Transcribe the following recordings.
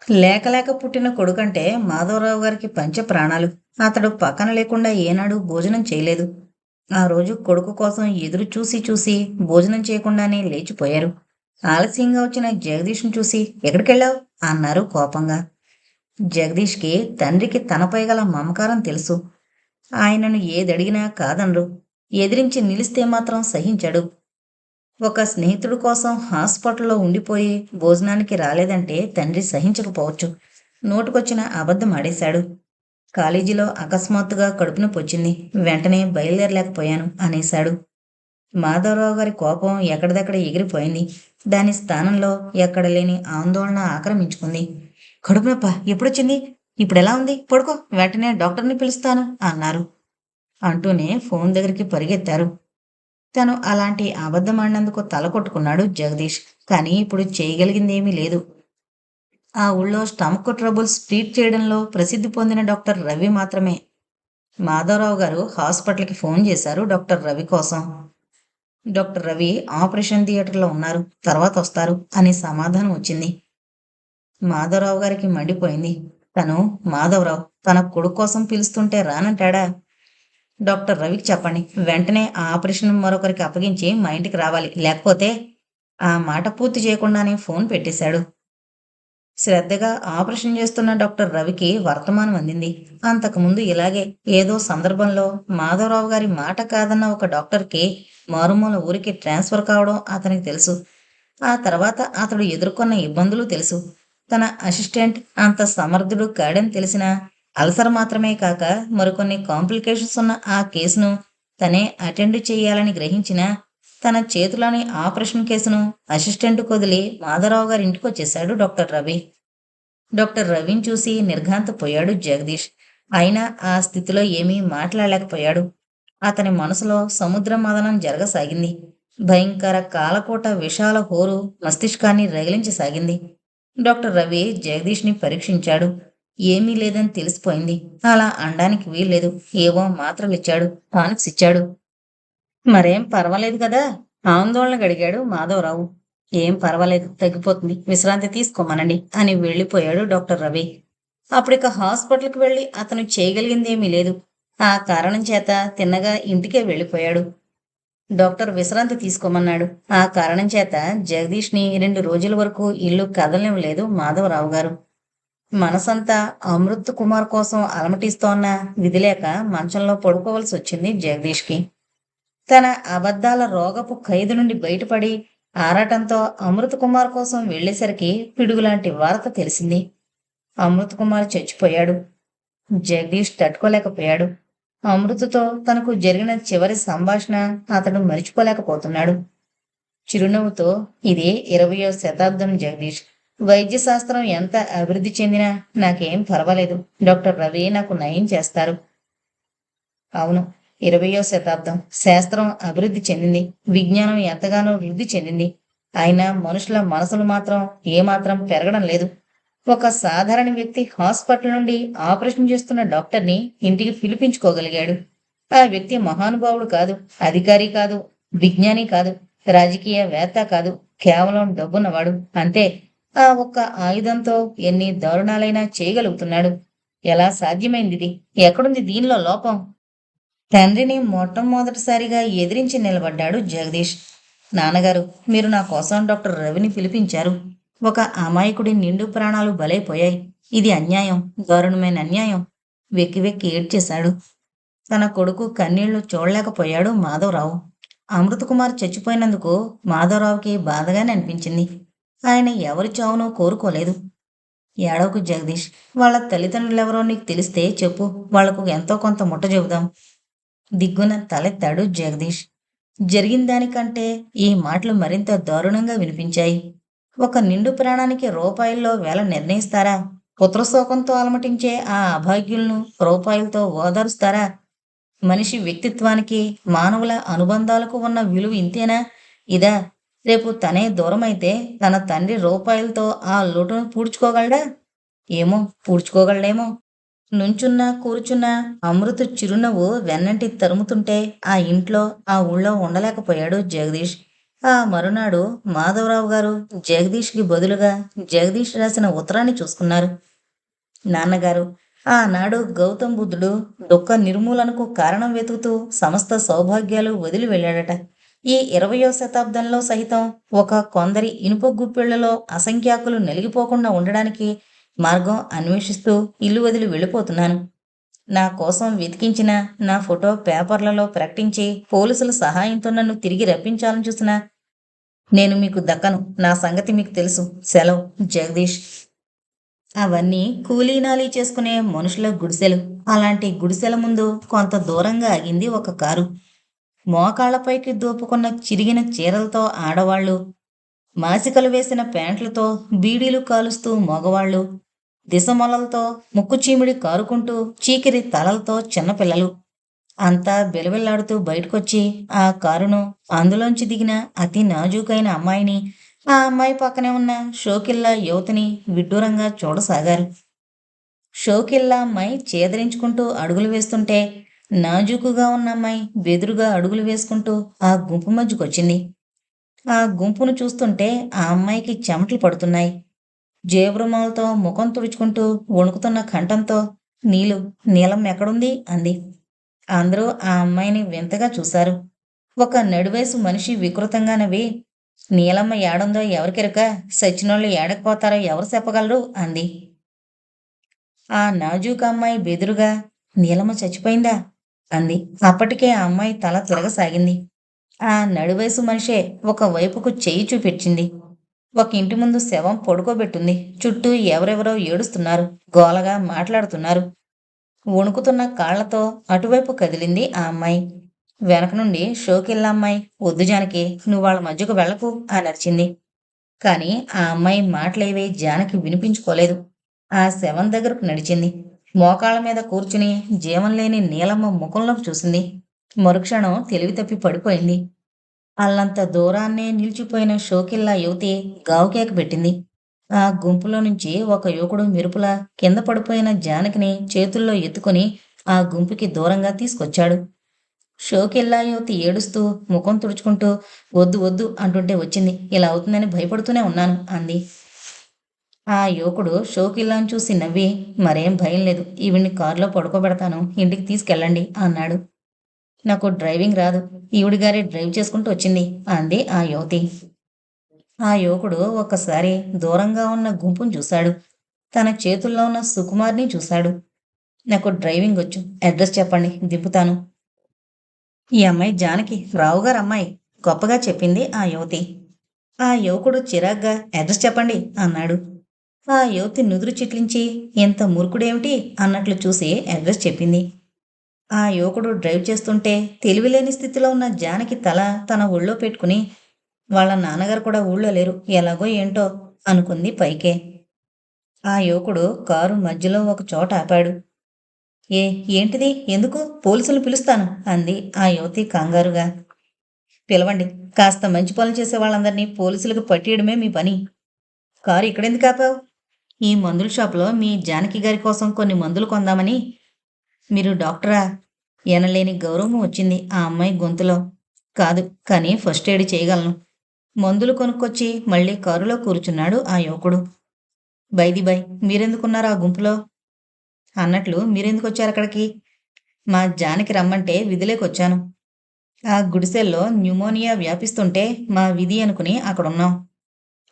లేక లేక పుట్టిన కొడుకంటే మాధవరావు గారికి పంచ ప్రాణాలు. అతడు పక్కన లేకుండా ఏనాడు భోజనం చేయలేదు. ఆ రోజు కొడుకు కోసం ఎదురు చూసి చూసి భోజనం చేయకుండానే లేచిపోయారు. ఆలస్యంగా వచ్చిన జగదీష్ను చూసి ఎక్కడికెళ్ళావు అన్నారు కోపంగా. జగదీష్కి తండ్రికి తనపై గల మమకారం తెలుసు. ఆయనను ఏదడిగినా కాదనరు. ఎదిరించి నిలిస్తే మాత్రం సహించడు. ఒక స్నేహితుడి కోసం హాస్పిటల్లో ఉండిపోయి భోజనానికి రాలేదంటే తండ్రి సహించకపోవచ్చు. నోటుకొచ్చిన అబద్ధం ఆడేశాడు. కాలేజీలో అకస్మాత్తుగా కడుపు నొప్పొచ్చింది. వెంటనే బయలుదేరలేకపోయాను అనేశాడు. మాధవరావు గారి కోపం ఎక్కడిదక్కడ ఎగిరిపోయింది. దాని స్థానంలో ఎక్కడ లేని ఆందోళన ఆక్రమించుకుంది. కడుపు నొప్ప ఎప్పుడొచ్చింది? ఇప్పుడెలా ఉంది? పడుకో, వెంటనే డాక్టర్ని పిలుస్తాను అన్నారు. అంటూనే ఫోన్ దగ్గరికి పరిగెత్తారు. తను అలాంటి అబద్ధమాడినందుకు తల కొట్టుకున్నాడు జగదీష్. కానీ ఇప్పుడు చేయగలిగిందేమీ లేదు. ఆ ఊళ్ళో స్టమక్ ట్రబుల్స్ ట్రీట్ చేయడంలో ప్రసిద్ధి పొందిన డాక్టర్ రవి మాత్రమే. మాధవరావు గారు హాస్పిటల్కి ఫోన్ చేశారు డాక్టర్ రవి కోసం. డాక్టర్ రవి ఆపరేషన్ థియేటర్లో ఉన్నారు, తర్వాత వస్తారు అని సమాధానం వచ్చింది. మాధవరావు గారికి మండిపోయింది. తను మాధవరావు తన కొడుకు కోసం పిలుస్తుంటే రానంటాడా? డాక్టర్ రవికి చెప్పండి, వెంటనే ఆ ఆపరేషన్ మరొకరికి అప్పగించి మా ఇంటికి రావాలి, లేకపోతే ఆ మాట పూర్తి చేయకుండానే ఫోన్ పెట్టేశాడు. శ్రద్ధగా ఆపరేషన్ చేస్తున్న డాక్టర్ రవికి వర్తమానం అందింది. అంతకుముందు ఇలాగే ఏదో సందర్భంలో మాధవరావు గారి మాట కాదన్న ఒక డాక్టర్కి మారుమూల ఊరికి ట్రాన్స్ఫర్ కావడం అతనికి తెలుసు. ఆ తర్వాత అతడు ఎదుర్కొన్న ఇబ్బందులు తెలుసు. తన అసిస్టెంట్ అంత సమర్థుడు కాడని తెలిసినా అల్సర్ మాత్రమే కాక మరికొన్ని కాంప్లికేషన్స్ ఉన్న ఆ కేసును తనే అటెండ్ చేయాలని గ్రహించిన తన చేతిలోని ఆపరేషన్ కేసును అసిస్టెంట్ కొదిలి మాధవరావు గారి ఇంటికి వచ్చేశాడు డాక్టర్ రవి. డాక్టర్ రవిని చూసి నిర్ఘాంతపోయాడు జగదీష్. అయినా ఆ స్థితిలో ఏమీ మాట్లాడలేకపోయాడు. అతని మనసులో సముద్ర మదనం జరగసాగింది. భయంకర కాలకోట విషాల హోరు మస్తిష్కాన్ని రగిలించసాగింది. డాక్టర్ రవి జగదీష్ని పరీక్షించాడు. ఏమీ లేదని తెలిసిపోయింది. అలా అనడానికి వీల్లేదు. ఏవో మాత్రలిచ్చాడు, టానిక్స్ ఇచ్చాడు. మరేం పర్వాలేదు కదా? ఆందోళన గడిగాడు మాధవరావు. ఏం పర్వాలేదు, తగ్గిపోతుంది, విశ్రాంతి తీసుకోమనండి అని వెళ్ళిపోయాడు డాక్టర్ రవి. అప్పుడిక హాస్పిటల్కి వెళ్ళి అతను చేయగలిగిందేమీ లేదు. ఆ కారణం చేత తిన్నగా ఇంటికే వెళ్ళిపోయాడు. డాక్టర్ విశ్రాంతి తీసుకోమన్నాడు. ఆ కారణం చేత జగదీష్ని 2 రోజుల వరకు ఇల్లు కదలనివ్వలేదు మాధవరావు గారు. మనసంతా అమృత్ కుమార్ కోసం అలమటిస్తోన్న విధిలేక మంచంలో పడుకోవలసి వచ్చింది జగదీష్కి. తన అబద్ధాల రోగపు ఖైదు నుండి బయటపడి ఆరాటంతో అమృత్ కుమార్ కోసం వెళ్ళేసరికి పిడుగులాంటి వార్త తెలిసింది. అమృత్ కుమార్ చచ్చిపోయాడు. జగదీష్ తట్టుకోలేకపోయాడు. అమృతతో తనకు జరిగిన చివరి సంభాషణ అతడు మరిచిపోలేకపోతున్నాడు. చిరునవ్వుతో, ఇది 20వ శతాబ్దం జగదీష్. వైద్య శాస్త్రం ఎంత అభివృద్ధి చెందినా నాకేం పర్వాలేదు. డాక్టర్ రవి నాకు నయం చేస్తారు. అవును, 20వ శతాబ్దం. శాస్త్రం అభివృద్ధి చెందింది. విజ్ఞానం ఎంతగానో వృద్ధి చెందింది. అయినా మనుషుల మనసులు మాత్రం ఏమాత్రం పెరగడం లేదు. ఒక సాధారణ వ్యక్తి హాస్పిటల్ నుండి ఆపరేషన్ చేస్తున్న డాక్టర్ని ఇంటికి పిలిపించుకోగలిగాడు. ఆ వ్యక్తి మహానుభావుడు కాదు, అధికారి కాదు, విజ్ఞాని కాదు, రాజకీయవేత్త కాదు, కేవలం డబ్బున్నవాడు అంతే. ఆ ఒక్క ఆయుధంతో ఎన్ని దారుణాలైనా చేయగలుగుతున్నాడు. ఎలా సాధ్యమైంది ఇది? ఎక్కడుంది దీనిలో లోపం? తండ్రిని మొట్టమొదటిసారిగా ఎదిరించి నిలబడ్డాడు జగదీష్. నాన్నగారు, మీరు నా కోసం డాక్టర్ రవిని పిలిపించారు. ఒక అమాయకుడి నిండు ప్రాణాలు బలైపోయాయి. ఇది అన్యాయం, దారుణమైన అన్యాయం. వెక్కి వెక్కి ఏడ్చేశాడు. తన కొడుకు కన్నీళ్లు చూడలేకపోయాడు మాధవరావు. అమృతకుమార్ చచ్చిపోయినందుకు మాధవరావుకి బాధగానే అనిపించింది. ఆయన ఎవరి చావునో కోరుకోలేదు. ఏడవకు జగదీష్, వాళ్ళ తల్లిదండ్రులెవరో నీకు తెలిస్తే చెప్పు, వాళ్లకు ఎంతో కొంత ముట్ట చెబుదాం. దిగ్గున తలెత్తాడు జగదీష్. జరిగిన దానికంటే ఈ మాటలు మరింత దారుణంగా వినిపించాయి. ఒక నిండు ప్రాణానికి రూపాయల్లో వేల నిర్ణయిస్తారా? పుత్రశోకంతో అలమటించే ఆ అభాగ్యులను రూపాయలతో ఓదారుస్తారా? మనిషి వ్యక్తిత్వానికి, మానవుల అనుబంధాలకు ఉన్న విలువ ఇంతేనా? ఇదా? రేపు తనే దూరమైతే తన తండ్రి రూపాయలతో ఆ లోటును పూడ్చుకోగలడా? ఏమో, పూడ్చుకోగలడేమో. నుంచున్నా కూర్చున్నా అమృత చిరునవ్వు వెన్నంటి తరుముతుంటే ఆ ఇంట్లో, ఆ ఊళ్ళో ఉండలేకపోయాడు జగదీష్. ఆ మరునాడు మాధవరావు గారు జగదీష్కి బదులుగా జగదీష్ రాసిన ఉత్తరాన్ని చూసుకున్నారు. నాన్నగారు, ఆనాడు గౌతమ్ బుద్ధుడు దుఃఖ నిర్మూలనకు కారణం వెతుకుతూ సమస్త సౌభాగ్యాలు వదిలి వెళ్ళాడట. ఈ 20వ శతాబ్దంలో సహితం ఒక కొందరి ఇనుప గుప్పిళ్లలో అసంఖ్యాకులు నలిగిపోకుండా ఉండడానికి మార్గం అన్వేషిస్తూ ఇల్లు వదిలి వెళ్ళిపోతున్నాను. నా కోసం వెతికించిన నా ఫోటో పేపర్లలో ప్రకటించి పోలీసుల సహాయంతో నన్ను తిరిగి రప్పించాలని చూసిన నేను మీకు దక్కను. నా సంగతి మీకు తెలుసు. సెలవు, జగదీష్. అవన్నీ కూలీనాలీ చేసుకునే మనుషుల గుడిసెలు. అలాంటి గుడిసెల ముందు కొంత దూరంగా ఆగింది ఒక కారు. మోకాళ్లపైకి దోపుకున్న చిరిగిన చీరలతో ఆడవాళ్లు, మాసికలు వేసిన ప్యాంట్లతో బీడీలు కాలుస్తూ మగవాళ్లు, దిశమొలలతో ముక్కు చీమిడి కారుకుంటూ చీకిరి తలలతో చిన్నపిల్లలు అంతా బిలబిల్లాడుతూ బయటకొచ్చి ఆ కారును, అందులోంచి దిగిన అతి నాజూకైన అమ్మాయిని, ఆ అమ్మాయి పక్కనే ఉన్న షోకిల్లా యువతిని విడ్డూరంగా చూడసాగారు. షోకిల్లా అమ్మాయి చేదరించుకుంటూ అడుగులు వేస్తుంటే, నాజూకుగా ఉన్న అమ్మాయి బెదురుగా అడుగులు వేసుకుంటూ ఆ గుంపు మధ్యకొచ్చింది. ఆ గుంపును చూస్తుంటే ఆ అమ్మాయికి చెమటలు పడుతున్నాయి. జేబురుమాలతో ముఖం తుడుచుకుంటూ వణుకుతున్న కంఠంతో, నీలు, నీలం ఎక్కడుంది అంది. అందరూ ఆ అమ్మాయిని వింతగా చూశారు. ఒక నడివయసు మనిషి వికృతంగా నవ్వి, నీలమ్మ ఏడుందో ఎవరికెరక, సచ్చినోళ్ళు ఏడకపోతారో ఎవరు చెప్పగలరు అంది. ఆ నాజూకు అమ్మాయి బెదురుగా, నీలమ్మ చచ్చిపోయిందా అంది. అప్పటికే ఆ అమ్మాయి తల తిరగసాగింది. ఆ నడివయసు మనిషే ఒక వైపుకు చెయ్యి చూపించింది. ఒక ఇంటి ముందు శవం పడుకోబెట్టుంది. చుట్టూ ఎవరెవరో ఏడుస్తున్నారు, గోలగా మాట్లాడుతున్నారు. వణుకుతున్న కాళ్లతో అటువైపు కదిలింది ఆ అమ్మాయి. వెనక నుండి షోకిల్లా అమ్మాయి, వద్దు జానకి, నువ్వు వాళ్ళ మధ్యకు వెళ్ళకు అని అరిచింది. కాని ఆ అమ్మాయి మాటలేవే జానకి వినిపించుకోలేదు. ఆ శవం దగ్గరకు నడిచింది. మోకాళ్ళ మీద కూర్చుని జీవం లేని నీలమ్మ ముఖంలోకి చూసింది. మరుక్షణం తెలివి తప్పి పడిపోయింది. అల్లంత దూరాన్నే నిలిచిపోయిన షోకిల్లా యువతి గావుకేక పెట్టింది. ఆ గుంపులో నుంచి ఒక యువకుడు మెరుపులా కింద పడిపోయిన జానకిని చేతుల్లో ఎత్తుకుని ఆ గుంపుకి దూరంగా తీసుకొచ్చాడు. షోకిల్లా యువతి ఏడుస్తూ ముఖం తుడుచుకుంటూ, వద్దు వద్దు అంటుంటే వచ్చింది. ఇలా అవుతుందని భయపడుతూనే ఉన్నాను అంది. ఆ యువకుడు షోకిల్లాను చూసి నవ్వి, మరేం భయం లేదు, ఈవిడ్ని కారులో పడుకోబెడతాను, ఇంటికి తీసుకెళ్ళండి అన్నాడు. నాకు డ్రైవింగ్ రాదు, ఈవిడిగారే డ్రైవ్ చేసుకుంటూ వచ్చింది అంది ఆ యువతి. ఆ యువకుడు ఒక్కసారి దూరంగా ఉన్న గుంపును చూశాడు. తన చేతుల్లో ఉన్న సుకుమార్ని చూశాడు. నాకు డ్రైవింగ్ వచ్చు, అడ్రస్ చెప్పండి, దింపుతాను. ఈ అమ్మాయి జానకి, రావుగారు అమ్మాయి, గొప్పగా చెప్పింది ఆ యువతి. ఆ యువకుడు చిరాగ్గా, అడ్రస్ చెప్పండి అన్నాడు. ఆ యువతి నుదురు చిట్లించి, ఎంత మురుకుడేమిటి అన్నట్లు చూసి అడ్రస్ చెప్పింది. ఆ యువకుడు డ్రైవ్ చేస్తుంటే తెలివిలేని స్థితిలో ఉన్న జానకి తల తన ఒళ్ళో పెట్టుకుని, వాళ్ళ నాన్నగారు కూడా ఊళ్ళో లేరు, ఎలాగో ఏంటో అనుకుంది పైకే. ఆ యువకుడు కారు మధ్యలో ఒక చోట ఆపాడు. ఏ ఏంటిది, ఎందుకు, పోలీసులు పిలుస్తాను అంది ఆ యువతి కంగారుగా. పిలవండి, కాస్త మంచి పనులు చేసే వాళ్ళందరినీ పోలీసులకు పట్టియడమే మీ పని. కారు ఇక్కడెందుకు ఆపావు? ఈ మందుల షాపులో మీ జానకి గారి కోసం కొన్ని మందులు కొందామని. మీరు డాక్టరా? ఎనలేని గౌరవం వచ్చింది ఆ అమ్మాయి గొంతులో. కాదు, కానీ ఫస్ట్ ఎయిడ్ చేయగలను. మందులు కొనుక్కొచ్చి మళ్ళీ కారులో కూర్చున్నాడు ఆ యువకుడు. బైది బై, మీరెందుకున్నారు ఆ గుంపులో? అన్నట్లు మీరెందుకొచ్చారు అక్కడికి? మా జానకి రమ్మంటే విధిలేకొచ్చాను. ఆ గుడిసెల్లో న్యూమోనియా వ్యాపిస్తుంటే మా విధి అనుకుని అక్కడున్నాం.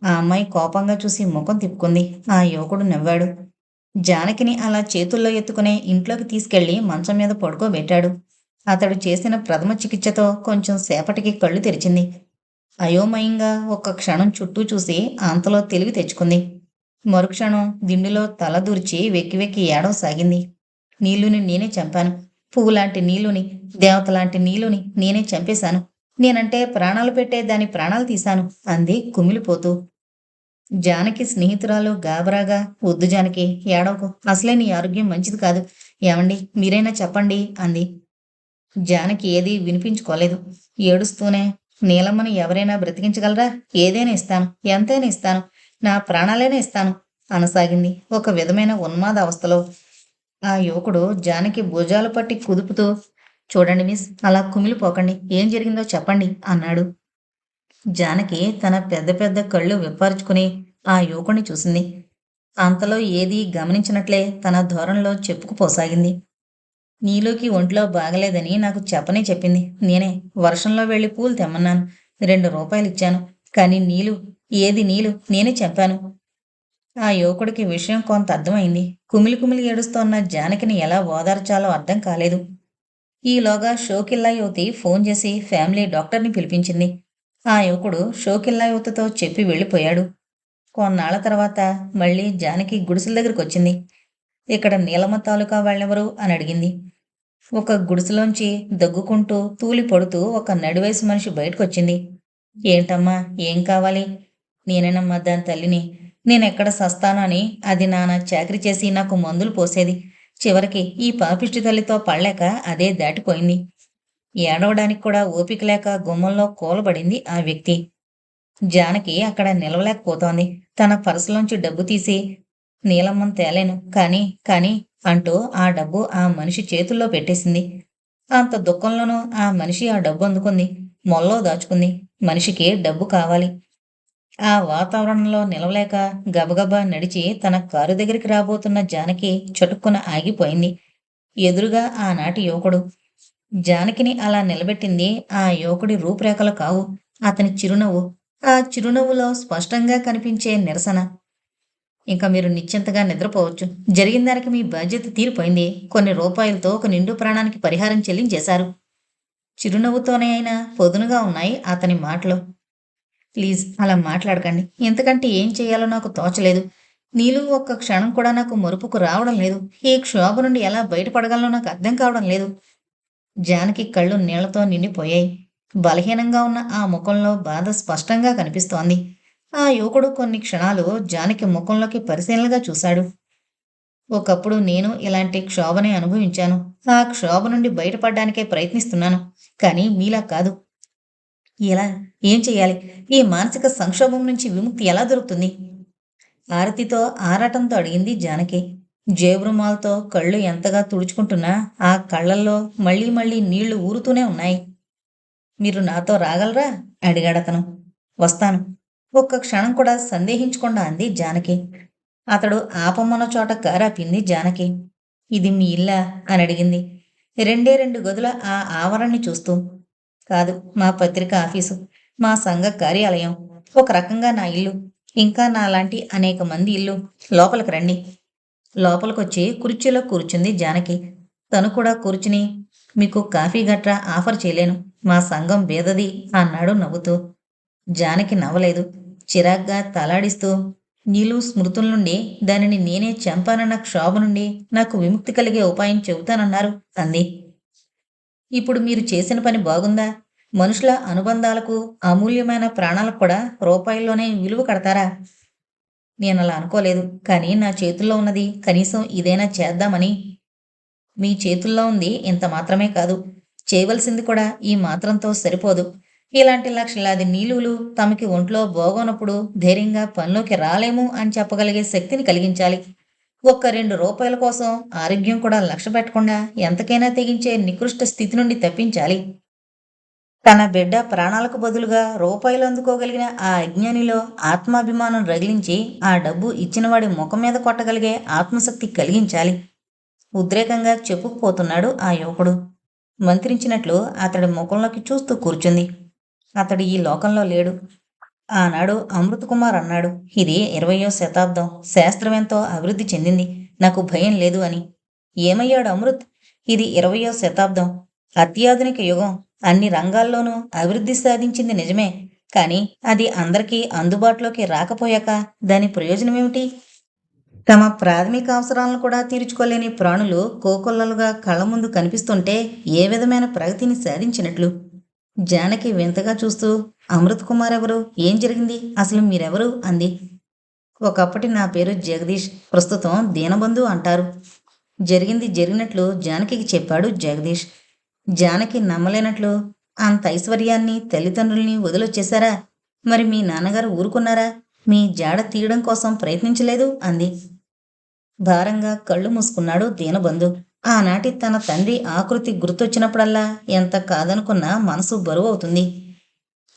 ఆ అమ్మాయి కోపంగా చూసి ముఖం తిప్పుకుంది. ఆ యువకుడు నవ్వాడు. జానకిని అలా చేతుల్లో ఎత్తుకుని ఇంట్లోకి తీసుకెళ్లి మంచం మీద పడుకోబెట్టాడు. అతడు చేసిన ప్రథమ చికిత్సతో కొంచెం సేపటికి కళ్ళు తెరిచింది. అయోమయంగా ఒక్క క్షణం చుట్టూ చూసి అంతలో తెలివి తెచ్చుకుంది. మరుక్షణం దిండులో తల దూర్చి వెక్కి వెక్కి ఏడవసాగింది. నీలుని నేనే చంపాను. పువ్వులాంటి నీలుని, దేవతలాంటి నీలుని నేనే చంపేశాను. నేనంటే ప్రాణాలు పెట్టే దాని ప్రాణాలు తీశాను అంది కుమిలిపోతూ. జానకి స్నేహితురాలు గాబరాగా, వద్దు జానకి, ఏడవకు, అసలే నీ ఆరోగ్యం మంచిది కాదు. ఏమండి, మీరైనా చెప్పండి అంది. జానకి ఏదీ వినిపించుకోలేదు. ఏడుస్తూనే, నీలమ్మని ఎవరైనా బ్రతికించగలరా? ఏదైనా ఇస్తాను, ఎంతైనా ఇస్తాను, నా ప్రాణాలైనా ఇస్తాను అనసాగింది ఒక విధమైన ఉన్మాద అవస్థలో. ఆ యువకుడు జానకి భుజాలు పట్టి కుదుపుతూ, చూడండి మిస్, అలా కుమిలిపోకండి, ఏం జరిగిందో చెప్పండి అన్నాడు. జానకి తన పెద్ద పెద్ద కళ్ళు విప్పార్చుకుని ఆ యువకుణ్ణి చూసింది. అంతలో ఏదీ గమనించినట్లే తన ధోరణిలో చెప్పుకుపోసాగింది. నీలుకి ఒంట్లో బాగలేదని నాకు చెప్పనే చెప్పింది. నేనే వర్షంలో వెళ్ళి పూలు తెమ్మన్నాను. 2 రూపాయలిచ్చాను. కానీ నీలు, ఏది నీలు, నేనే చెప్పాను. ఆ యువకుడికి విషయం కొంత అర్థమైంది. కుమిలి కుమిలి ఏడుస్తోన్న జానకిని ఎలా ఓదార్చాలో అర్థం కాలేదు. ఈలోగా షోకిల్లా యువతి ఫోన్ చేసి ఫ్యామిలీ డాక్టర్ని పిలిపించింది. ఆ యువకుడు షోకిల్లా యువతితో చెప్పి వెళ్ళిపోయాడు. కొన్నాళ్ల తర్వాత మళ్ళీ జానకి గుడిసెల దగ్గరకొచ్చింది. ఇక్కడ నీలమ్మ తాలూకా వాళ్ళెవరు అని అడిగింది. ఒక గుడిసెలోంచి దగ్గుకుంటూ తూలి పడుతూ ఒక నడివయసు మనిషి బయటకొచ్చింది. ఏంటమ్మా, ఏం కావాలి? నేనేనమ్మా దాని తల్లిని. నేనెక్కడ సస్తానో అని అది నానా చాకిరీ చేసి నాకు మందులు పోసేది. చివరికి ఈ పాపిష్టి తల్లితో పడలేక అదే దాటిపోయింది. ఏడవడానికి కూడా ఓపిక లేక గుమ్మంలో కూలబడింది ఆ వ్యక్తి. జానకి అక్కడ నిలవలేకపోతోంది. తన పర్సులోంచి డబ్బు తీసి, నీలమ్మని తేలేను కానీ అంటూ ఆ డబ్బు ఆ మనిషి చేతుల్లో పెట్టేసింది. అంత దుఃఖంలోనూ ఆ మనిషి ఆ డబ్బు అందుకుంది. మొల్లో దాచుకుంది. మనిషికి డబ్బు కావాలి. ఆ వాతావరణంలో నిలవలేక గబగబా నడిచి తన కారు దగ్గరికి రాబోతున్న జానకి చటుక్కున ఆగిపోయింది. ఎదురుగా ఆనాటి యువకుడు. జానకిని అలా నిలబెట్టింది ఆ యువకుడి రూపురేఖలు కావు, అతని చిరునవ్వు. ఆ చిరునవ్వులో స్పష్టంగా కనిపించే నిరసన. ఇంక మీరు నిశ్చింతగా నిద్రపోవచ్చు. జరిగిన దానికి మీ బాధ్యత తీరిపోయింది. కొన్ని రూపాయలతో ఒక నిండు ప్రాణానికి పరిహారం చెల్లించేశారు. చిరునవ్వుతోనే అయినా పొదునుగా ఉన్నాయి అతని మాటలు. ప్లీజ్ అలా మాట్లాడకండి. ఇంతకంటే ఏం చెయ్యాలో నాకు తోచలేదు. నీలు ఒక్క క్షణం కూడా నాకు మరుపుకు రావడం లేదు. ఈ క్షోభ నుండి ఎలా బయటపడగలనో నాకు అర్థం కావడం లేదు. జానకి కళ్ళు నీళ్లతో నిండిపోయాయి. బలహీనంగా ఉన్న ఆ ముఖంలో బాధ స్పష్టంగా కనిపిస్తోంది. ఆ యువకుడు కొన్ని క్షణాలు జానకి ముఖంలోకి పరిశీలనగా చూశాడు. ఒకప్పుడు నేను ఇలాంటి క్షోభనే అనుభవించాను. ఆ క్షోభ నుండి బయటపడ్డానికే ప్రయత్నిస్తున్నాను. కానీ మీలా కాదు. ఎలా? ఏం చెయ్యాలి? ఈ మానసిక సంక్షోభం నుంచి విముక్తి ఎలా దొరుకుతుంది? ఆరతితో ఆరాటంతో అడిగింది జానకి. జేబురుమాలతో కళ్ళు ఎంతగా తుడుచుకుంటున్నా ఆ కళ్ళల్లో మళ్ళీ మళ్ళీ నీళ్లు ఊరుతూనే ఉన్నాయి. మీరు నాతో రాగలరా? అడిగాడతను. వస్తాను. ఒక్క క్షణం కూడా సందేహించకుండా అంది జానకి. అతడు ఆపమ్మన్న చోట కారాపింది జానకి. ఇది మీ ఇల్లా అని అడిగింది. 2 గదుల ఆ ఆవరణని చూస్తూ. కాదు, మా పత్రిక ఆఫీసు, మా సంఘ కార్యాలయం, ఒక రకంగా నా ఇల్లు, ఇంకా నాలాంటి అనేక మంది ఇల్లు. లోపలికి రండి. లోపలికొచ్చి కుర్చీలో కూర్చుంది జానకి. తను కూడా కూర్చుని, మీకు కాఫీ గట్రా ఆఫర్ చేయలేను, మా సంఘం బేదది అన్నాడు నవ్వుతూ. జానకి నవ్వలేదు. చిరాగ్గా తలాడిస్తూ, నీలు స్మృతుల నుండి దానిని నేనే చంపానన్న క్షోభ నుండి నాకు విముక్తి కలిగే ఉపాయం చెబుతానన్నారు అంది. ఇప్పుడు మీరు చేసిన పని బాగుందా? మనుషుల అనుబంధాలకు, అమూల్యమైన ప్రాణాలకు కూడా రూపాయల్లోనే విలువ కడతారా? నేనలా అనుకోలేదు. కానీ నా చేతుల్లో ఉన్నది కనీసం ఇదైనా చేద్దామని. మీ చేతుల్లో ఉంది ఇంత మాత్రమే కాదు. చేయవలసింది కూడా ఈ మాత్రంతో సరిపోదు. ఇలాంటి లక్షలాది నీలులు తమకి ఒంట్లో బాగోనప్పుడు ధైర్యంగా పనిలోకి రాలేము అని చెప్పగలిగే శక్తిని కలిగించాలి. ఒక్క 2 రూపాయల కోసం ఆరోగ్యం కూడా లక్ష్య పెట్టకుండా ఎంతకైనా తెగించే నికృష్ట స్థితి నుండి తప్పించాలి. తన బిడ్డ ప్రాణాలకు బదులుగా రూపాయలు అందుకోగలిగిన ఆ అజ్ఞానిలో ఆత్మాభిమానం రగిలించి ఆ డబ్బు ఇచ్చినవాడి ముఖం మీద కొట్టగలిగే ఆత్మశక్తి కలిగించాలి. ఉద్రేకంగా చెప్పుకుపోతున్నాడు ఆ యువకుడు. మంత్రించినట్లు అతడి ముఖంలోకి చూస్తూ కూర్చుంది. అతడు ఈ లోకంలో లేడు. ఆనాడు అమృత్ కుమార్ అన్నాడు, ఇది 20వ శతాబ్దం, శాస్త్రమెంతో అభివృద్ధి చెందింది, నాకు భయం లేదు అని. ఏమయ్యాడు అమృత్? ఇది 20వ శతాబ్దం, అత్యాధునిక యుగం, అన్ని రంగాల్లోనూ అభివృద్ధి సాధించింది నిజమే. కానీ అది అందరికీ అందుబాటులోకి రాకపోయాక దాని ప్రయోజనమేమిటి? తమ ప్రాథమిక అవసరాలను కూడా తీర్చుకోలేని ప్రాణులు కోకొల్లలుగా కళ్ళ ముందు కనిపిస్తుంటే ఏ విధమైన ప్రగతిని సాధించినట్లు? జానకి వింతగా చూస్తూ, అమృత్ కుమార్ ఎవరు? ఏం జరిగింది? అసలు మీరెవరు? అంది. ఒకప్పటి నా పేరు జగదీష్, ప్రస్తుతం దీనబంధు అంటారు. జరిగింది జరిగినట్లు జానకికి చెప్పాడు జగదీష్. జానకి నమ్మలేనట్లు, అంత ఐశ్వర్యాన్ని, తల్లిదండ్రుల్ని వదిలొచ్చేశారా? మరి మీ నాన్నగారు ఊరుకున్నారా? మీ జాడ తీయడం కోసం ప్రయత్నించలేదు అంది. భారంగా కళ్ళు మూసుకున్నాడు దీనబంధు. ఆనాటి తన తండ్రి ఆకృతి గుర్తొచ్చినప్పుడల్లా ఎంత కాదనుకున్నా మనసు బరువవుతుంది.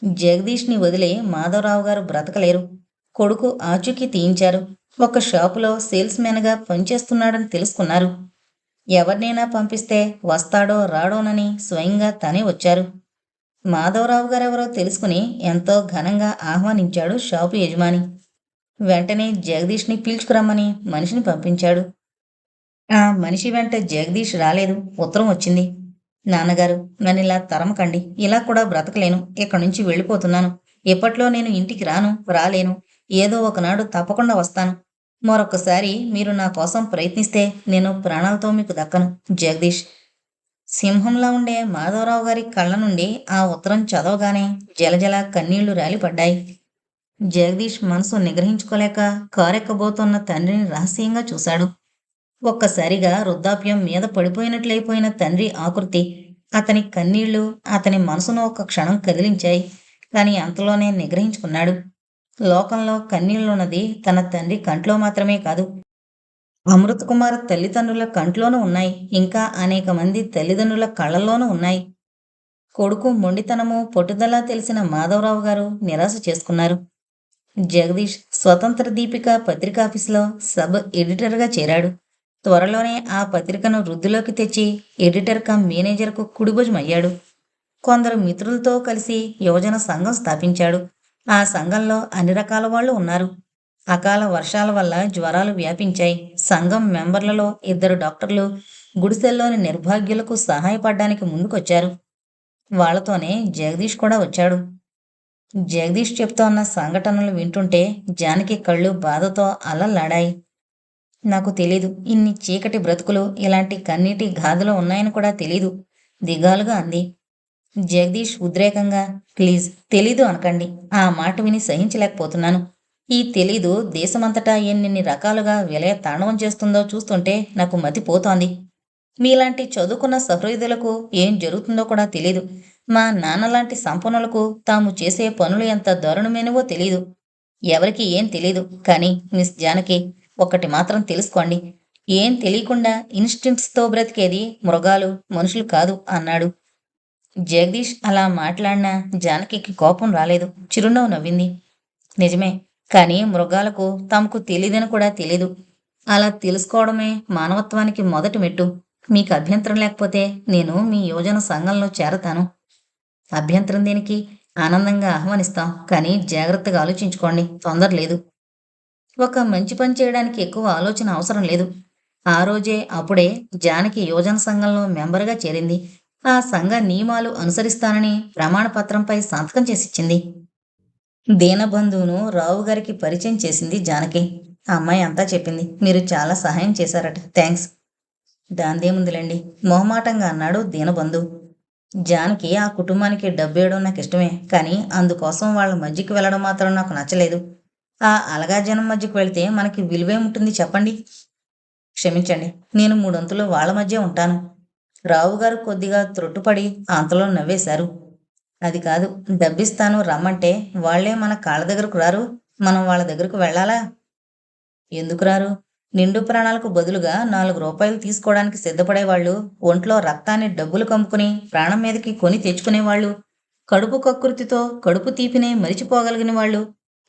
జగదీష్ని వదిలి మాధవరావు గారు బ్రతకలేరు. కొడుకు ఆచూకీ తీయించారు. ఒక షాపులో సేల్స్ మ్యాన్గా పనిచేస్తున్నాడని తెలుసుకున్నారు. ఎవరినైనా పంపిస్తే వస్తాడో రాడోనని స్వయంగా తనే వచ్చారు. మాధవరావు గారెవరో తెలుసుకుని ఎంతో ఘనంగా ఆహ్వానించాడు షాపు యజమాని. వెంటనే జగదీష్ని పీల్చుకురమ్మని మనిషిని పంపించాడు. ఆ మనిషి వెంట జగదీష్ రాలేదు. ఉత్తరం వచ్చింది. నాన్నగారు, నన్నిలా తరమకండి. ఇలా కూడా బ్రతకలేను. ఇక్కడి నుంచి వెళ్ళిపోతున్నాను. ఇప్పట్లో నేను ఇంటికి రాలేను. ఏదో ఒకనాడు తప్పకుండా వస్తాను. మరొక్కసారి మీరు నా కోసం ప్రయత్నిస్తే నేను ప్రాణాలతో మీకు దక్కను. జగదీష్. సింహంలా ఉండే మాధవరావు గారి కళ్ళ నుండి ఆ ఉత్తరం చదవగానే జలజల కన్నీళ్లు రాలిపడ్డాయి. జగదీష్ మనసు నిగ్రహించుకోలేక కారెక్కబోతున్న తండ్రిని రహస్యంగా చూశాడు. ఒక్కసారిగా వృద్ధాప్యం మీద పడిపోయినట్లయిపోయిన తండ్రి ఆకృతి, అతని కన్నీళ్లు అతని మనసును ఒక క్షణం కదిలించాయి. కాని అంతలోనే నిగ్రహించుకున్నాడు. లోకంలో కన్నీళ్లున్నది తన తండ్రి కంట్లో మాత్రమే కాదు, అమృత్ కుమార్ తల్లిదండ్రుల కంట్లోనూ ఉన్నాయి. ఇంకా అనేక మంది తల్లిదండ్రుల కళ్ళల్లోనూ ఉన్నాయి. కొడుకు మొండితనము పట్టుదల తెలిసిన మాధవరావు గారు నిరాశ చేసుకున్నారు. జగదీష్ స్వతంత్ర దీపిక పత్రికాఫీసులో సబ్ ఎడిటర్గా చేరాడు. త్వరలోనే ఆ పత్రికను వృద్ధిలోకి తెచ్చి ఎడిటర్ కమ్ మేనేజర్కు కుడిభుజమయ్యాడు. కొందరు మిత్రులతో కలిసి యువజన సంఘం స్థాపించాడు. ఆ సంఘంలో అన్ని రకాల వాళ్ళు ఉన్నారు. అకాల వర్షాల వల్ల జ్వరాలు వ్యాపించాయి. సంఘం మెంబర్లలో 2 డాక్టర్లు గుడిసెల్లోని నిర్భాగ్యులకు సహాయపడ్డానికి ముందుకొచ్చారు. వాళ్లతోనే జగదీష్ కూడా వచ్చాడు. జగదీష్ చెప్తోన్న సంఘటనలు వింటుంటే జానకి కళ్ళు బాధతో అల్లల్లాడాయి. నాకు తెలీదు, ఇన్ని చీకటి బ్రతుకులు, ఇలాంటి కన్నీటి గాథలు ఉన్నాయని కూడా తెలీదు, దిగాలుగా అంది. జగదీష్ ఉద్రేకంగా, ప్లీజ్ తెలీదు అనకండి. ఆ మాట విని సహించలేకపోతున్నాను. ఈ తెలీదు దేశమంతటా ఎన్నెన్ని రకాలుగా విలయ తాండవం చేస్తుందో చూస్తుంటే నాకు మతిపోతోంది. మీలాంటి చదువుకున్న సహృదయులకు ఏం జరుగుతుందో కూడా తెలీదు. మా నాన్నలాంటి సంపన్నులకు తాము చేసే పనులు ఎంత దారుణమైనవో తెలీదు. ఎవరికి ఏం తెలీదు. కానీ మిస్ జానకి, ఒక్కటి మాత్రం తెలుసుకోండి. ఏం తెలియకుండా ఇన్స్టింక్ట్స్తో బ్రతికేది మృగాలు, మనుషులు కాదు అన్నాడు. జగదీష్ అలా మాట్లాడినా జానకికి కోపం రాలేదు. చిరునవ్వు నవ్వింది. నిజమే, కానీ మృగాలకు తమకు తెలీదని కూడా తెలీదు. అలా తెలుసుకోవడమే మానవత్వానికి మొదటి మెట్టు. మీకు అభ్యంతరం లేకపోతే నేను మీ యువజన సంఘంలో చేరతాను. అభ్యంతరం దేనికి? ఆనందంగా ఆహ్వానిస్తాం. కానీ జాగ్రత్తగా ఆలోచించుకోండి. తొందర లేదు. ఒక మంచి పని చేయడానికి ఎక్కువ ఆలోచన అవసరం లేదు. ఆ రోజే అప్పుడే జానకి యువజన సంఘంలో మెంబర్గా చేరింది. ఆ సంఘ నియమాలు అనుసరిస్తానని ప్రమాణపత్రంపై సంతకం చేసిచ్చింది. దీనబంధువును రావు గారికి పరిచయం చేసింది జానకి. ఆ అమ్మాయి అంతా చెప్పింది. మీరు చాలా సహాయం చేశారట. థ్యాంక్స్. దాందేముందిలేండి, మొహమాటంగా అన్నాడు దీనబంధు. జానకి ఆ కుటుంబానికి డబ్బేయడం నాకు ఇష్టమే, కానీ అందుకోసం వాళ్ళ మధ్యకి వెళ్ళడం మాత్రం నాకు నచ్చలేదు. ఆ అలగా జనం మధ్యకు వెళితే మనకి విలువేముంటుంది చెప్పండి? క్షమించండి, నేను 3 అంతులు వాళ్ళ మధ్య ఉంటాను. రావుగారు కొద్దిగా త్రొట్టుపడి అంతలో నవ్వేశారు. అది కాదు, డబ్బిస్తాను రమ్మంటే వాళ్లే మన కాళ్ళ దగ్గరకు రారు, మనం వాళ్ళ దగ్గరకు వెళ్ళాలా? ఎందుకు రారు? నిండు ప్రాణాలకు బదులుగా 4 రూపాయలు తీసుకోవడానికి సిద్ధపడేవాళ్ళు, ఒంట్లో రక్తాన్ని డబ్బులు కమ్ముకుని ప్రాణం మీదకి కొని తెచ్చుకునేవాళ్ళు, కడుపు కక్కుర్తితో కడుపు తీపినే మరిచిపోగలిగిన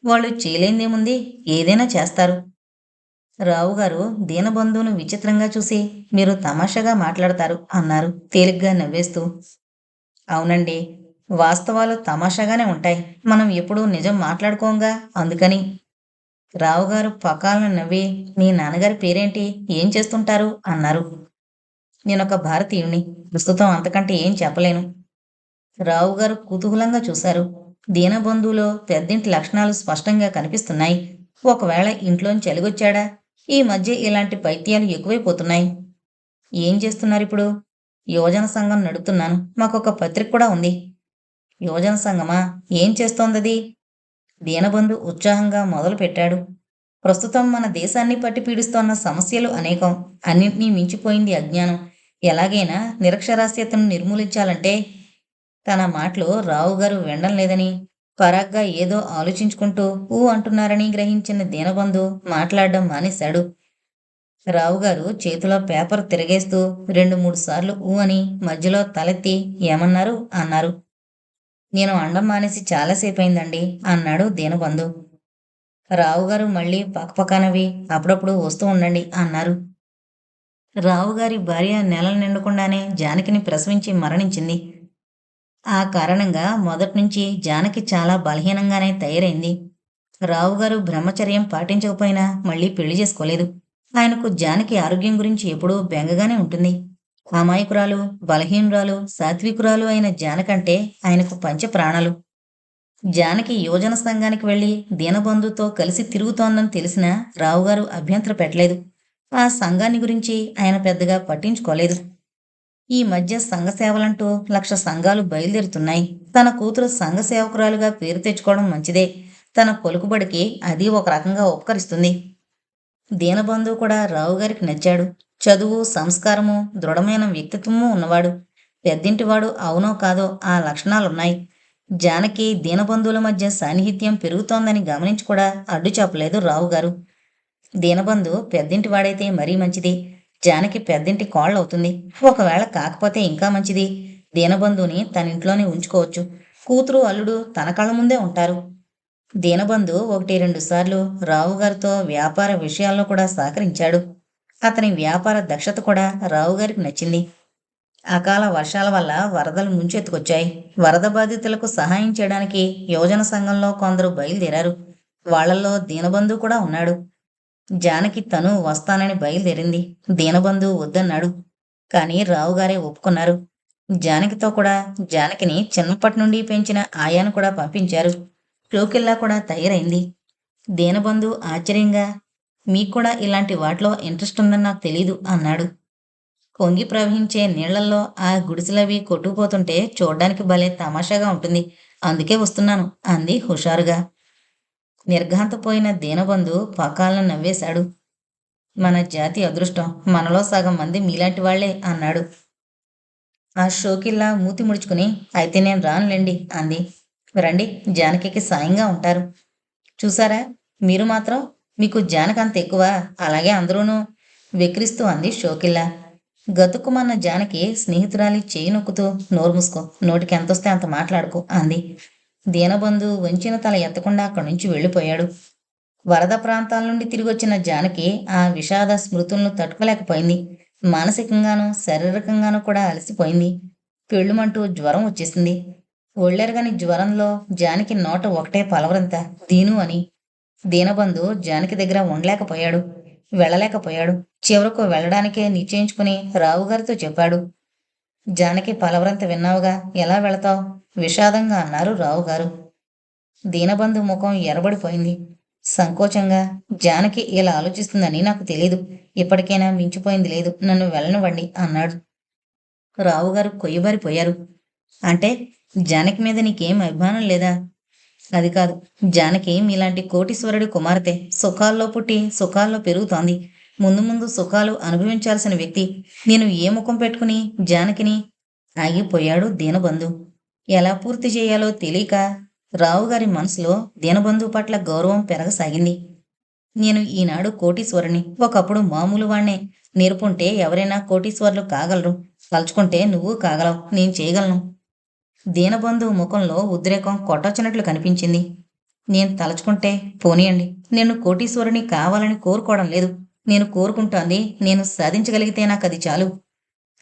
వాళ్ళు చేయలేందేముంది? ఏదైనా చేస్తారు. రావుగారు దీనబంధువును విచిత్రంగా చూసి, మీరు తమాషాగా మాట్లాడతారు అన్నారు తేలిగ్గా నవ్వేస్తూ. అవునండి, వాస్తవాలు తమాషాగానే ఉంటాయి. మనం ఎప్పుడూ నిజం మాట్లాడుకోంగా, అందుకని. రావుగారు పకాలను నవ్వి, మీ నాన్నగారి పేరేంటి? ఏం చేస్తుంటారు అన్నారు. నేనొక భారతీయుణ్ణి. ప్రస్తుతం అంతకంటే ఏం చెప్పలేను. రావుగారు కుతూహలంగా చూశారు. దీనబంధువులో పెద్దింటి లక్షణాలు స్పష్టంగా కనిపిస్తున్నాయి. ఒకవేళ ఇంట్లోంచి ఎలుగొచ్చాడా? ఈ మధ్య ఇలాంటి పైత్యాలు ఎక్కువైపోతున్నాయి. ఏం చేస్తున్నారిప్పుడు? యువజన సంఘం నడుపుతున్నాను. మాకొక పత్రిక కూడా ఉంది. యువజన సంఘమా? ఏం చేస్తోందది? దీనబంధు ఉత్సాహంగా మొదలుపెట్టాడు. ప్రస్తుతం మన దేశాన్ని పట్టి పీడిస్తోన్న సమస్యలు అనేకం. అన్నింటినీ మించిపోయింది అజ్ఞానం. ఎలాగైనా నిరక్షరాస్యతను నిర్మూలించాలంటే. తన మాటలు రావుగారు వినడం లేదని, పరాగ్గా ఏదో ఆలోచించుకుంటూ ఊ అంటున్నారని గ్రహించిన దీనబంధు మాట్లాడడం మానేశాడు. రావుగారు చేతిలో పేపర్ తిరగేస్తూ 2-3 సార్లు ఊ అని మధ్యలో తలెత్తి ఏమన్నారు అన్నారు. నేను అండం మానేసి చాలాసేపయిందండి అన్నాడు దీనబంధు. రావుగారు మళ్ళీ పక్కపక్కనవి అప్పుడప్పుడు వస్తూ ఉండండి అన్నారు. రావుగారి భార్య నెలలు నిండకుండానే జానకిని ప్రసవించి మరణించింది. ఆ కారణంగా మొదట్నుంచి జానకి చాలా బలహీనంగానే తయారైంది. రావుగారు బ్రహ్మచర్యం పాటించకపోయినా మళ్ళీ పెళ్లి చేసుకోలేదు. ఆయనకు జానకి ఆరోగ్యం గురించి ఎప్పుడూ బెంగగానే ఉంటుంది. అమాయకురాలు, బలహీనురాలు, సాత్వికురాలు అయిన జానకంటే ఆయనకు పంచప్రాణాలు. జానకి యువజన సంఘానికి వెళ్లి దీనబంధుతో కలిసి తిరుగుతోందని తెలిసినా రావుగారు అభ్యంతర పెట్టలేదు. ఆ సంఘాన్ని గురించి ఆయన పెద్దగా పట్టించుకోలేదు. ఈ మధ్య సంఘ సేవలంటూ 1,00,000 సంఘాలు బయలుదేరుతున్నాయి. తన కూతురు సంఘ సేవకురాలుగా పేరు తెచ్చుకోవడం మంచిదే. తన పలుకుబడికి అది ఒక రకంగా ఉపకరిస్తుంది. దీనబంధు కూడా రావుగారికి నచ్చాడు. చదువు, సంస్కారము, దృఢమైన వ్యక్తిత్వము ఉన్నవాడు. పెద్దింటివాడు అవునో కాదో ఆ లక్షణాలున్నాయి. జానకి దీనబంధువుల మధ్య సాన్నిహిత్యం పెరుగుతోందని గమనించి కూడా అడ్డు చెప్పలేదు రావుగారు. దీనబంధు పెద్దింటివాడైతే మరీ మంచిది. జానకి పెద్దింటి కోళ్ళవుతుంది. ఒకవేళ కాకపోతే ఇంకా మంచిది. దీనబంధుని తన ఇంట్లోనే ఉంచుకోవచ్చు. కూతురు, అల్లుడు తన కళ్ళ ముందే ఉంటారు. దీనబంధు 1, 2 సార్లు రావుగారితో వ్యాపార విషయాల్లో కూడా సహకరించాడు. అతని వ్యాపార దక్షత కూడా రావుగారికి నచ్చింది. అకాల వర్షాల వల్ల వరదలు ముంచెత్తుకొచ్చాయి. వరద బాధితులకు సహాయం చేయడానికి యువజన సంఘంలో కొందరు బయలుదేరారు. వాళ్ళల్లో దీనబంధు కూడా ఉన్నాడు. జానకి తను వస్తానని బయలుదేరింది. దీనబంధు వద్దన్నాడు. కానీ రావుగారే ఒప్పుకున్నారు. జానకితో కూడా జానకిని చిన్నప్పటి నుండి పెంచిన ఆయాను కూడా పంపించారు. షోకిల్లా కూడా తయారైంది. దీనబంధు ఆశ్చర్యంగా, మీకు కూడా ఇలాంటి వాటిలో ఇంట్రెస్ట్ ఉందని నాకు తెలీదు అన్నాడు. పొంగి ప్రవహించే నీళ్లల్లో ఆ గుడిసెలవి కొట్టుకుపోతుంటే చూడ్డానికి భలే తమాషాగా ఉంటుంది. అందుకే వస్తున్నాను అంది హుషారుగా. నిర్ఘాంతపోయిన దీనబంధు పకాలను నవ్వేశాడు. మన జాతి అదృష్టం, మనలో సగం మంది మీలాంటి వాళ్లే అన్నాడు. ఆ షోకిల్లా మూతి ముడుచుకుని అయితే నేను రానులేండి అంది. రండి, జానకికి సాయంగా ఉంటారు. చూసారా, మీరు మాత్రం మీకు జానకంత ఎక్కువ, అలాగే అందరూనూ వెక్కిరిస్తూ అంది షోకిల్లా. గతుక్కుమన్న జానకి స్నేహితురాలి చేయి నొక్కుతూ నోరు మూసుకో, నోటికి ఎంతొస్తే అంత మాట్లాడుకో అంది. దీనబంధు వంచిన తల ఎత్తకుండా అక్కడి నుంచి వెళ్ళిపోయాడు. వరద ప్రాంతాల నుండి తిరిగొచ్చిన జానకి ఆ విషాద స్మృతులను తట్టుకోలేకపోయింది. మానసికంగానూ శారీరకంగానూ కూడా అలసిపోయింది. పెళ్ళుమంటూ జ్వరం వచ్చేసింది. ఒళ్ళెరగని జ్వరంలో జానకి నోట ఒకటే పలవరంత, దీను అని. దీనబంధు జానకి దగ్గర ఉండలేకపోయాడు, వెళ్ళలేకపోయాడు. చివరకు వెళ్ళడానికే నిశ్చయించుకుని రావుగారితో చెప్పాడు. జానకి పలవరంత విన్నావుగా, ఎలా వెళతావు? విషాదంగా అన్నారు రావుగారు. దీనబంధు ముఖం ఎర్రబడిపోయింది. సంకోచంగా, జానకి ఇలా ఆలోచిస్తుందని నాకు తెలీదు. ఇప్పటికైనా మించిపోయింది లేదు, నన్ను వెళ్ళనివ్వండి అన్నాడు. రావుగారు కొయ్యబారిపోయారు. అంటే జానకి మీద నీకేం అభిమానం లేదా? అది కాదు, జానకి మీలాంటి కోటీశ్వరుడి కుమార్తె. సుఖాల్లో పుట్టి సుఖాల్లో పెరుగుతోంది. ముందు ముందు సుఖాలు అనుభవించాల్సిన వ్యక్తి. నేను ఏ ముఖం పెట్టుకుని జానకిని? ఆగిపోయాడు దీనబంధు. ఎలా పూర్తి చేయాలో తెలియక రావుగారి మనసులో దీనబంధు పట్ల గౌరవం పెరగసాగింది. నేను ఈనాడు కోటీశ్వరుని, ఒకప్పుడు మామూలు వాణ్ణే. నేర్పుంటే ఎవరైనా కోటీశ్వరులు కాగలరు. తలుచుకుంటే నువ్వు కాగలవు, నేను చేయగలను. దీనబంధు ముఖంలో ఉద్రేకం కొట్టొచ్చినట్లు కనిపించింది. నేను తలుచుకుంటే పోనీయండి. నేను కోటీశ్వరుని కావాలని కోరుకోవడం లేదు. నేను కోరుకుంటోంది నేను సాధించగలిగితే నాకది చాలు.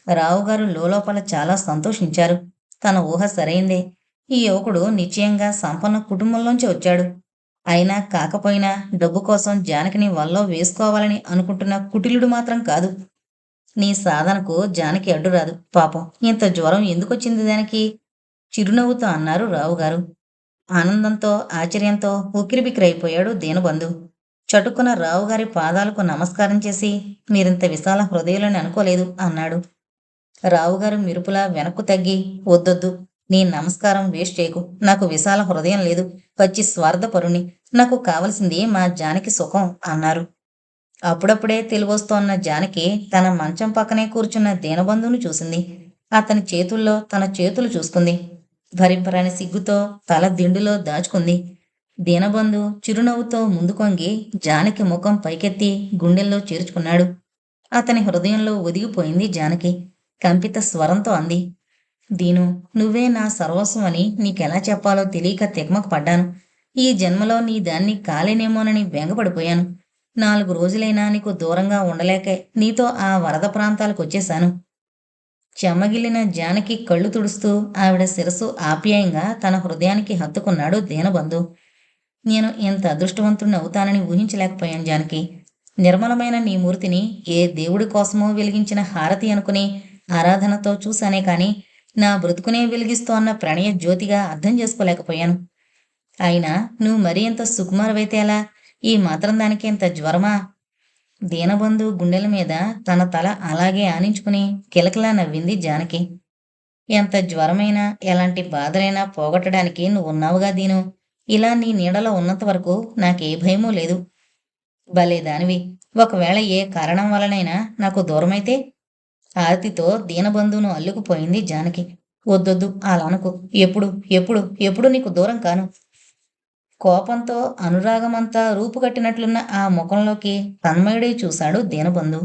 రావుగారు లోలోపల చాలా సంతోషించారు. తన ఊహ సరైందే. ఈ యువకుడు నిశ్చయంగా సంపన్న కుటుంబంలోంచి వచ్చాడు. అయినా కాకపోయినా డబ్బు కోసం జానకిని వల్లో వేసుకోవాలని అనుకుంటున్న కుటిలుడు మాత్రం కాదు. నీ సాధనకు జానకి అడ్డురాదు. పాపం, ఇంత జ్వరం ఎందుకొచ్చింది దానికి? చిరునవ్వుతో అన్నారు రావుగారు. ఆనందంతో, ఆశ్చర్యంతో ఉక్కిరిబిక్కిరైపోయాడు దీనబంధు. చటుక్కున రావుగారి పాదాలకు నమస్కారం చేసి, మీరింత విశాల హృదయులని అనుకోలేదు అన్నాడు. రావుగారు మెరుపులా వెనక్కు తగ్గి, వద్దొద్దు, నీ నమస్కారం వేస్ట్ చేయకు. నాకు విశాల హృదయం లేదు. పచ్చి స్వార్థపరుణ్ణి. నాకు కావలసింది మా జానకి సుఖం అన్నారు. అప్పుడప్పుడే తెలివొస్తోన్న జానకి తన మంచం పక్కనే కూర్చున్న దీనబంధువును చూసింది. అతని చేతుల్లో తన చేతులు చూసుకుంది. భరింపరాని సిగ్గుతో తల దిండులో దాచుకుంది. దీనబంధు చిరునవ్వుతో ముందుకొంగి జానకి ముఖం పైకెత్తి గుండెల్లో చేర్చుకున్నాడు. అతని హృదయంలో ఒదిగిపోయింది జానకి. కంపిత స్వరంతో అంది, దీను, నువ్వే నా సర్వస్వం అని నీకెలా చెప్పాలో తెలియక తికమక పడ్డాను. ఈ జన్మలో నీ దాన్ని కాలేనేమోనని బెంగపడిపోయాను. 4 రోజులైనా నీకు దూరంగా ఉండలేకే నీతో ఆ వరద ప్రాంతాలకొచ్చేశాను. చెమ్మగిల్లిన జానకి కళ్ళు తుడుస్తూ ఆవిడ శిరస్సు ఆప్యాయంగా తన హృదయానికి హత్తుకున్నాడు దీనబంధు. నేను ఇంత అదృష్టవంతుణ్ణి అవుతానని ఊహించలేకపోయాను జానకి. నిర్మలమైన నీ మూర్తిని ఏ దేవుడి కోసమో వెలిగించిన హారతి అనుకుని ఆరాధనతో చూశానే కాని నా బ్రతుకునే వెలిగిస్తోన్న ప్రణయ జ్యోతిగా అర్థం చేసుకోలేకపోయాను. అయినా నువ్వు మరీ ఇంత సుకుమారవైతే ఎలా? ఈ మాత్రం దానికి ఇంత జ్వరమా? దీనబంధు గుండెల మీద తన తల అలాగే ఆనించుకుని కిలకిలా నవ్వింది జానకి. ఎంత జ్వరమైనా ఎలాంటి బాధలైనా పోగొట్టడానికి నువ్వున్నావుగా దీను. ఇలా నీ నీడలో ఉన్నంత వరకు నాకే భయమూ లేదు. భలే దానివి. ఒకవేళ ఏ కారణం వలనైనా నాకు దూరమైతే? ఆర్తితో దీనబంధువును అల్లుకుపోయింది జానకి. వద్దొద్దు అలా అనకు. ఎప్పుడు ఎప్పుడు ఎప్పుడు నీకు దూరం కాను. కోపంతో అనురాగమంతా రూపుకట్టినట్లున్న ఆ ముఖంలోకి తన్మయుడై చూశాడు దీనబంధు.